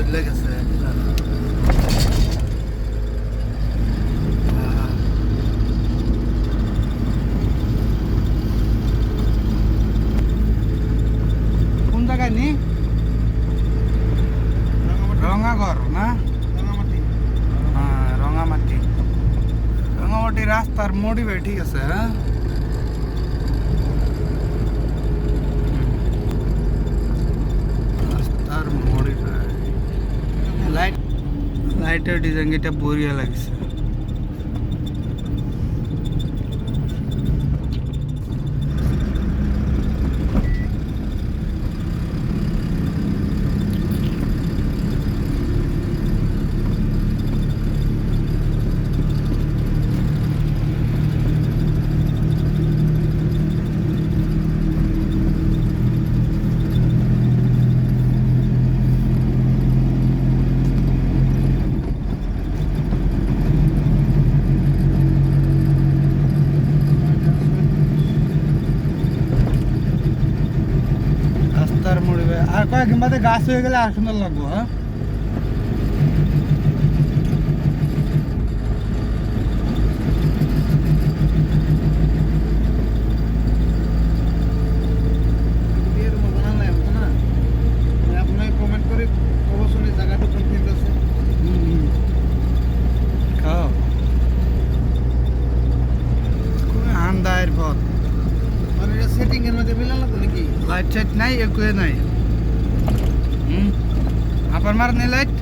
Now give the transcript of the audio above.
বদলে গেছে কোন জায়গায় নি রঙাগড় না হ্যাঁ রঙামাটি রঙামাটি রাস্তার মোড়ি ভাই ঠিক আছে হ্যাঁ রাস্তার মোড়ি ভাই লাইটের ডিজাইন এটা বড়িয়া লাগছে রাস্তার মোড়ে আর কয়েকদিন বাদে গাছ হয়ে গেলে আর সুন্দর লাগবো হ্যাঁ কমেন্ট করে অবশ্যই জায়গাটা কোন আছে খাও আন্দায়ের পথ মানে এটা সেটিং এর মধ্যে মিলানো তো নাকি লাইট সেট নাই একু নাই আপনার মার নেই লাইট